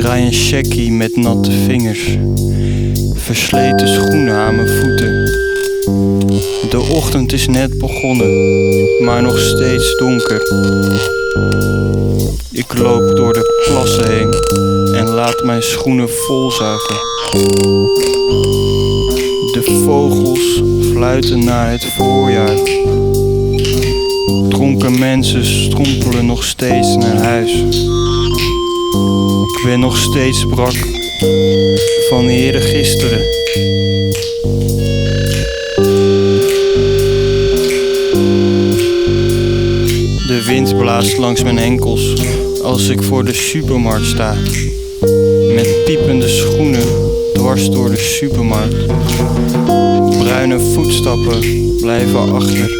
draai een checkie met natte vingers, versleten schoenen aan mijn voeten. De ochtend is net begonnen, maar nog steeds donker. Ik loop door de plassen heen en laat mijn schoenen volzuigen. De vogels fluiten naar het voorjaar. Dronken mensen strompelen nog steeds naar huis. Ik ben nog steeds brak van eerder gisteren. De wind blaast langs mijn enkels als ik voor de supermarkt sta. Met piepende schoenen dwars door de supermarkt. Bruine voetstappen blijven achter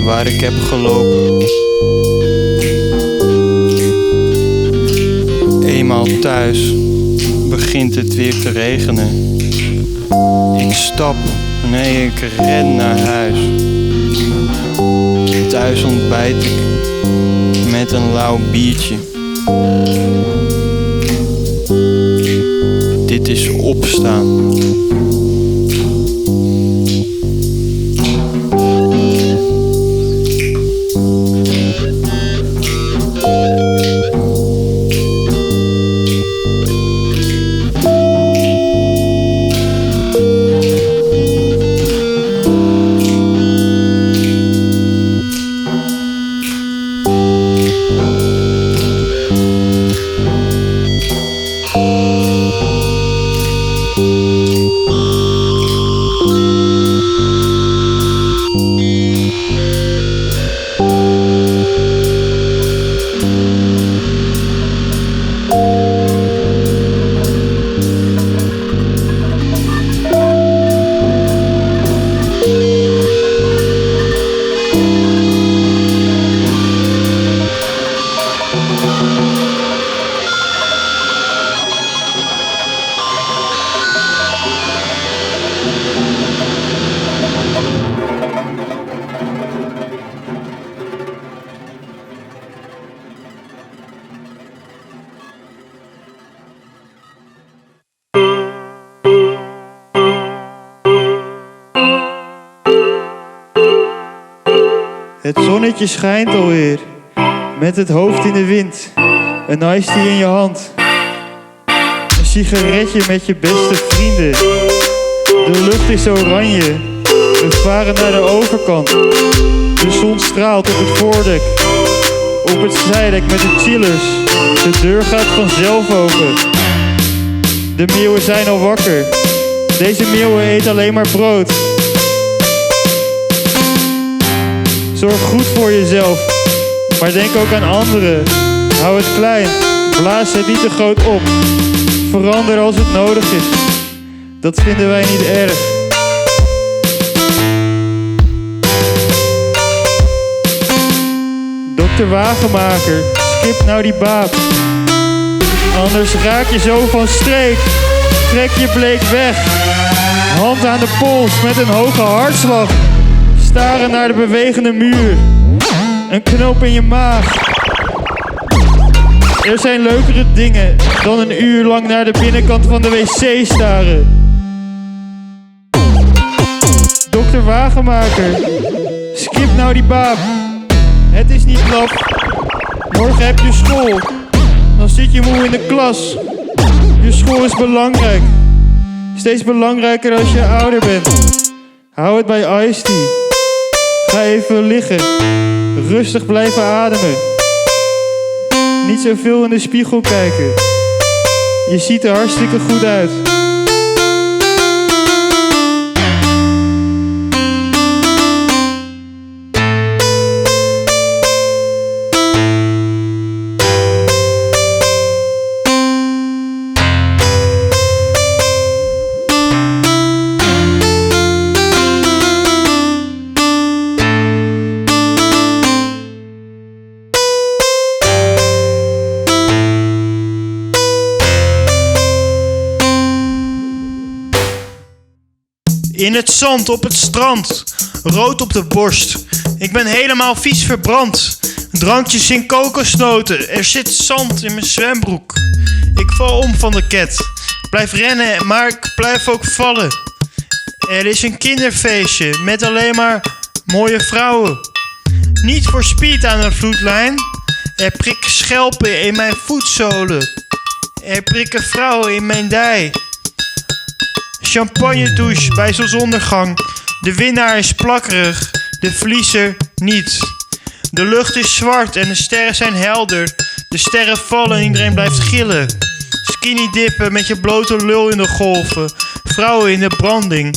waar ik heb gelopen. Eenmaal thuis begint het weer te regenen. Ik ren naar huis. Thuis ontbijt ik met een lauw biertje. Dit is opstaan. Het zonnetje schijnt alweer, met het hoofd in de wind, een iced tea in je hand, een sigaretje met je beste vrienden. De lucht is oranje, we varen naar de overkant. De zon straalt op het voordek, op het zijdek met de chillers. De deur gaat vanzelf open. De meeuwen zijn al wakker, deze meeuwen eet alleen maar brood. Zorg goed voor jezelf, maar denk ook aan anderen. Hou het klein, blaas het niet te groot op. Verander als het nodig is, dat vinden wij niet erg. Dokter Wagenmaker, skip nou die baap. Anders raak je zo van streek, trek je bleek weg. Hand aan de pols met een hoge hartslag. Staren naar de bewegende muur. Een knoop in je maag. Er zijn leukere dingen dan een uur lang naar de binnenkant van de wc staren. Dokter Wagenmaker, skip nou die baap. Het is niet laf. Morgen heb je school. Dan zit je moe in de klas. Je school is belangrijk. Steeds belangrijker als je ouder bent. Hou het bij iced tea. Ga even liggen, rustig blijven ademen. Niet zoveel in de spiegel kijken. Je ziet er hartstikke goed uit. In het zand op het strand, rood op de borst. Ik ben helemaal vies verbrand. Drankjes in kokosnoten, er zit zand in mijn zwembroek. Ik val om van de ket. Blijf rennen, maar ik blijf ook vallen. Er is een kinderfeestje met alleen maar mooie vrouwen. Niet voor speed aan de vloedlijn. Er prikken schelpen in mijn voetzolen. Er prikken vrouwen in mijn dij. Champagne douche bij zonsondergang. De winnaar is plakkerig, de verliezer niet. De lucht is zwart en de sterren zijn helder. De sterren vallen en iedereen blijft gillen. Skinny dippen met je blote lul in de golven. Vrouwen in de branding.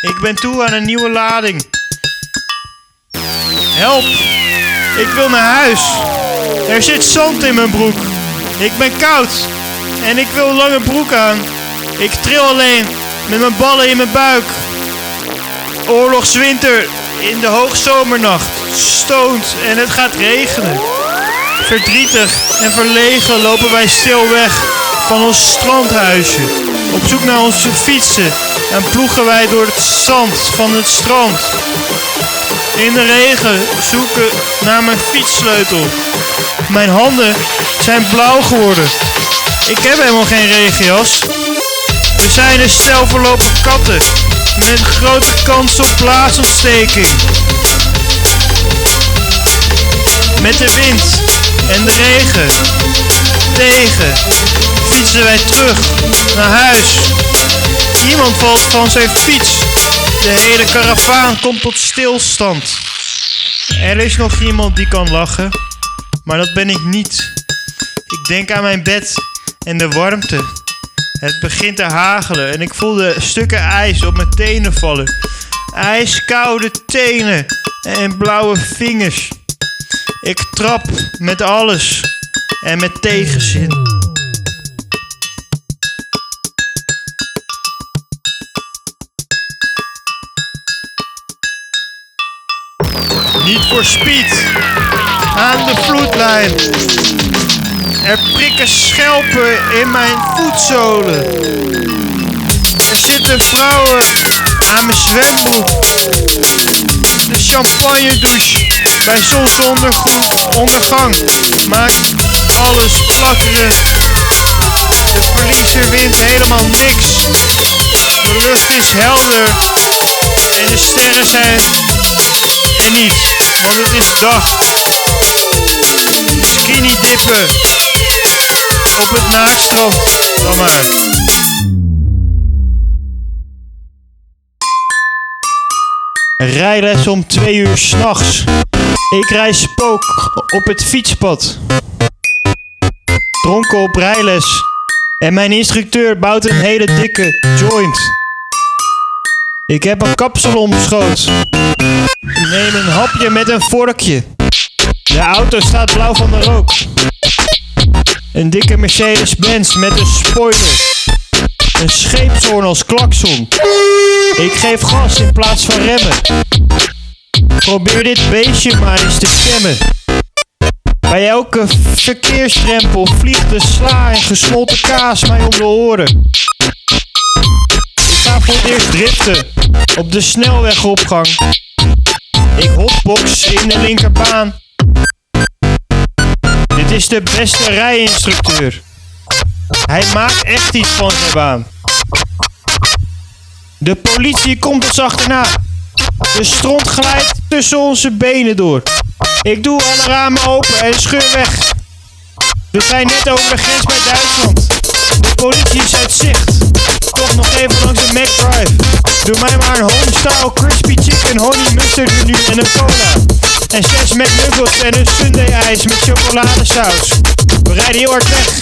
Ik ben toe aan een nieuwe lading. Help! Ik wil naar huis. Er zit zand in mijn broek. Ik ben koud. En ik wil een lange broek aan. Ik tril alleen met mijn ballen in mijn buik. Oorlogswinter in de hoogzomernacht. Stoont en het gaat regenen. Verdrietig en verlegen lopen wij stil weg van ons strandhuisje. Op zoek naar onze fietsen en ploegen wij door het zand van het strand. In de regen zoeken naar mijn fietssleutel. Mijn handen zijn blauw geworden. Ik heb helemaal geen regenjas. We zijn een stel verlopen katten met grote kans op blaasontsteking. Met de wind en de regen tegen fietsen wij terug naar huis. Iemand valt van zijn fiets. De hele karavaan komt tot stilstand. Er is nog iemand die kan lachen, maar dat ben ik niet. Ik denk aan mijn bed en de warmte. Het begint te hagelen en ik voel de stukken ijs op mijn tenen vallen. Ijskoude tenen en blauwe vingers. Ik trap met alles en met tegenzin. Niet voor speed. Aan de vloedlijn. Er prikken schelpen in mijn voetzolen. Er zitten vrouwen aan mijn zwembroek. De champagne douche bij zonsondergang maakt alles plakkerig. De verliezer wint helemaal niks. De lucht is helder en de sterren zijn er niet, want het is dag. Skinny dippen op het naakstrand dan maar. Rijles om 2 uur 's nachts. Ik rij spook op het fietspad. Dronken op rijles. En mijn instructeur bouwt een hele dikke joint. Ik heb een kapsel om mijn schoot. Neem een hapje met een vorkje. De auto staat blauw van de rook. Een dikke Mercedes-Benz met een spoiler. Een scheepshoorn als klakson. Ik geef gas in plaats van remmen. Probeer dit beestje maar eens te stemmen. Bij elke verkeersdrempel vliegt de sla en gesmolten kaas mij om de oren. Ik ga voor het eerst driften op de snelwegopgang. Ik hotbox in de linkerbaan. Dit is de beste rijinstructeur. Hij maakt echt iets van zijn baan. De politie komt ons achterna. De stront glijdt tussen onze benen door. Ik doe alle ramen open en scheur weg. We zijn net over de grens bij Duitsland. De politie is uit zicht. Toch nog even langs de McDrive. Doe mij maar een homestyle crispy chicken honey mustard menu en een cola. En 6 McNuggets en een sundae ijs met chocoladesaus. We rijden heel hard weg.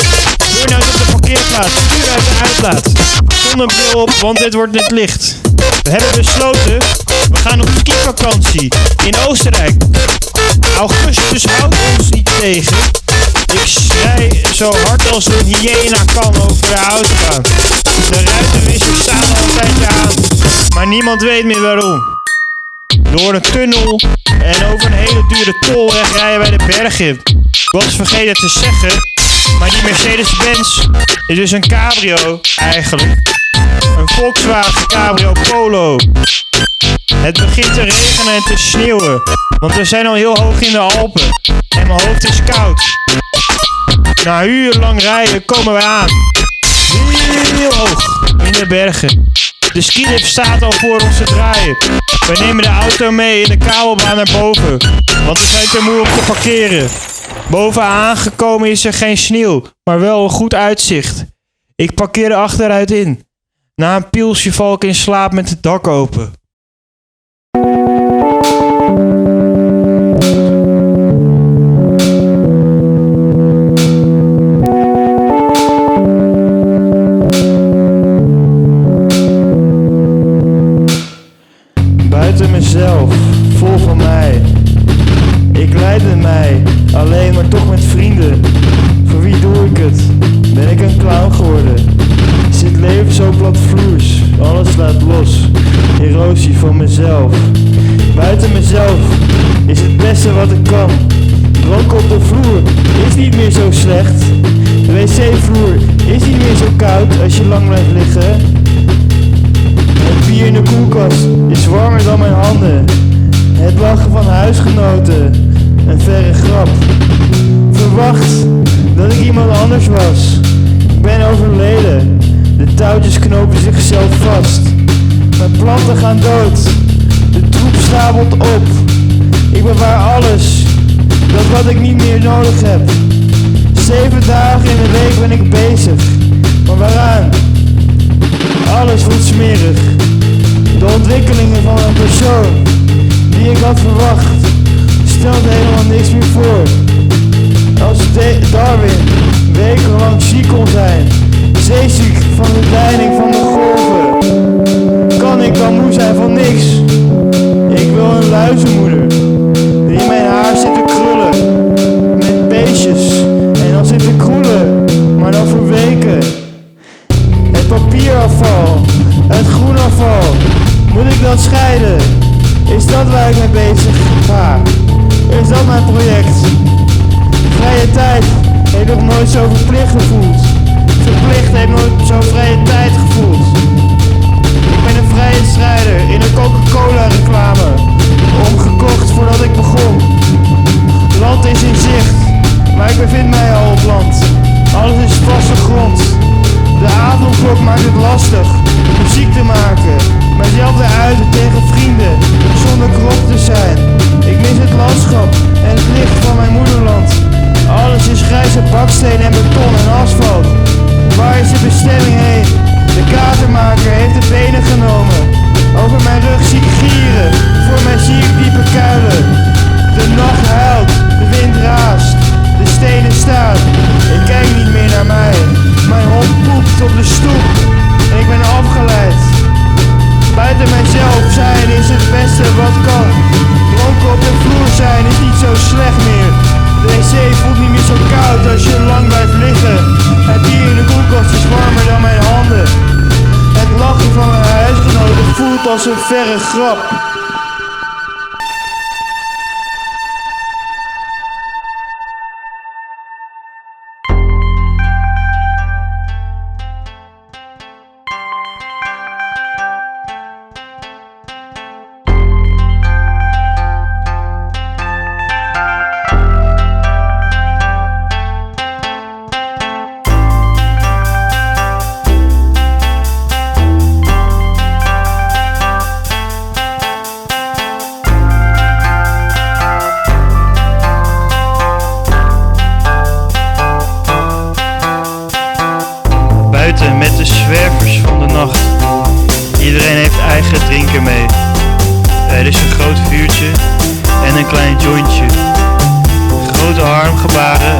Burn-out op de parkeerplaats. Stuur uit de uitlaat. Zonnebril op, want het wordt net licht. We hebben besloten, we gaan op skivakantie in Oostenrijk. Augustus houdt ons niet tegen. Ik schrij zo hard als een hyena kan over de autobaan. De ruitenwissers staan al een tijdje aan, maar niemand weet meer waarom. Door een tunnel en over een hele dure tolweg rijden wij de berg in. Ik was vergeten te zeggen, maar die Mercedes-Benz is dus een cabrio eigenlijk. Een Volkswagen Cabrio Polo. Het begint te regenen en te sneeuwen, want we zijn al heel hoog in de Alpen en mijn hoofd is koud. Na urenlang rijden komen we aan. Heel hoog in de bergen. De skilift staat al voor ons te draaien. We nemen de auto mee in de kabelbaan naar boven, want we zijn te moe om te parkeren. Boven aangekomen is er geen sneeuw, maar wel een goed uitzicht. Ik parkeer de achteruit in. Na een pilsje val ik in slaap met het dak open. Buiten mezelf, vol van mij. Ik leidde mij, alleen maar toch met vrienden. Voor wie doe ik het? Ben ik een clown geworden? Is het leven zo platvloers? Alles laat los, erosie van mezelf. Buiten mezelf is het beste wat ik kan. Dronken op de vloer is niet meer zo slecht. De wc-vloer is niet meer zo koud als je lang blijft liggen. Het bier in de koelkast is warmer dan mijn handen. Het lachen van huisgenoten, een verre grap. Verwacht dat ik iemand anders was. Ik ben overleden, de touwtjes knopen zichzelf vast. Mijn planten gaan dood, de troep stapelt op. Ik bewaar alles, dat wat ik niet meer nodig heb. 7 dagen in de week ben ik bezig, maar waaraan? Alles voelt smerig. De ontwikkelingen van een persoon die ik had verwacht, stelt helemaal niks meer voor. Als Darwin wekenlang ziek kon zijn, zeeziek van de leiding van de golven, kan ik dan moe zijn van niks? Ik wil een luizenmoeder die in mijn haar zit te krullen, met beestjes en dan zit te kroelen, maar dan voor weken. Het papierafval, het groenafval, moet ik dat scheiden? Is dat waar ik mee bezig ga? Is dat mijn project? Vrije tijd heeft nog nooit zo verplicht gevoeld. Verplicht heeft nooit zo vrije tijd gevoeld. Ik ben een vrije strijder in een Coca-Cola reclame. Omgekocht voordat ik begon. Land is in zicht, maar ik bevind mij al op land. Alles is vaste grond. De avondklok maakt het lastig muziek te maken, mijzelf te uiten tegen vrienden, zonder krop te zijn. Ik mis het landschap en het licht van mijn moederland. Alles is grijze baksteen en beton en asfalt. Waar is de bestemming heen? De kaartenmaker heeft de benen genomen. Over mijn rug zie ik gieren, voor mij zie ik diepe kuilen. De nacht huilt, de wind raast, de stenen staan. Ik kijk niet meer naar mij. Mijn hond poept op de stoep en ik ben afgeleid. Buiten mijzelf zijn is het beste wat kan. Dronken op de vloer zijn is niet zo slecht meer. De wc voelt niet meer zo koud als je lang blijft liggen. Het bier in de koelkast is warmer dan mijn handen. Het lachen van mijn huisgenoten voelt als een verre grap. Met de zwervers van de nacht. Iedereen heeft eigen drinken mee. Er is een groot vuurtje en een klein jointje. Grote armgebaren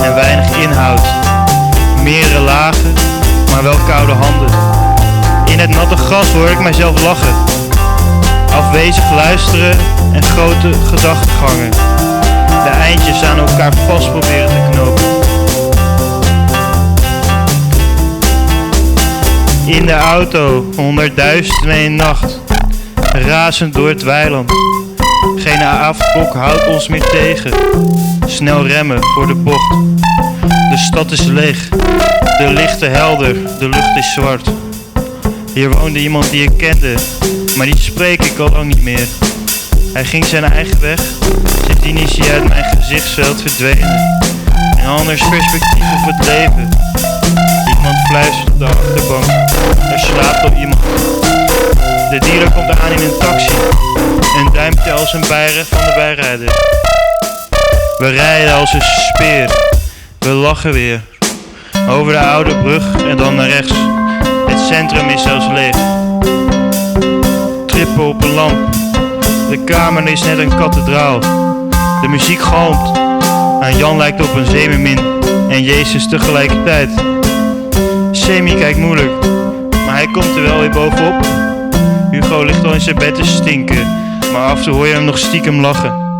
en weinig inhoud. Meerdere lagen, maar wel koude handen. In het natte gras hoor ik mijzelf lachen. Afwezig luisteren en grote gedachtegangen. De eindjes aan elkaar vast proberen te knopen. In de auto, 100.000 nacht, razend door het weiland. Geen avondklok houdt ons meer tegen. Snel remmen voor de bocht. De stad is leeg, de lichten helder, de lucht is zwart. Hier woonde iemand die ik kende, maar die spreek ik al lang niet meer. Hij ging zijn eigen weg, sindsdien is hij uit mijn gezichtsveld verdwenen. En Een anders perspectief op het leven. Iemand fluistert op de achterbank. Er slaapt al iemand. De dealer komt aan in een taxi. Een duimpje als een bijref van de bijrijder. We rijden als een speer. We lachen weer. Over de oude brug en dan naar rechts. Het centrum is zelfs leeg. Trippen op een lamp. De kamer is net een kathedraal. De muziek galmt. Aan Jan lijkt op een zeemermin en Jezus tegelijkertijd. Semi kijkt moeilijk, maar hij komt er wel weer bovenop. Hugo ligt al in zijn bed te stinken, maar af en toe hoor je hem nog stiekem lachen.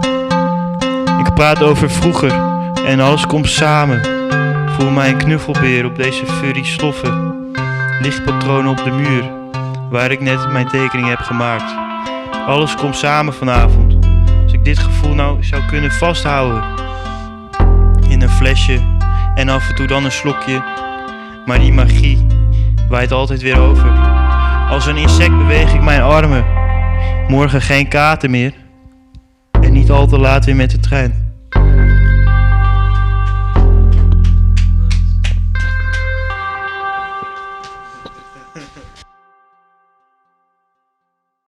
Ik praat over vroeger en alles komt samen. Voel mij een knuffelbeer op deze furry stoffen. Lichtpatronen op de muur, waar ik net mijn tekening heb gemaakt. Alles komt samen vanavond. Als ik dit gevoel nou zou kunnen vasthouden. In een flesje en af en toe dan een slokje. Maar die magie waait altijd weer over. Als een insect beweeg ik mijn armen. Morgen geen kater meer. En niet al te laat weer met de trein.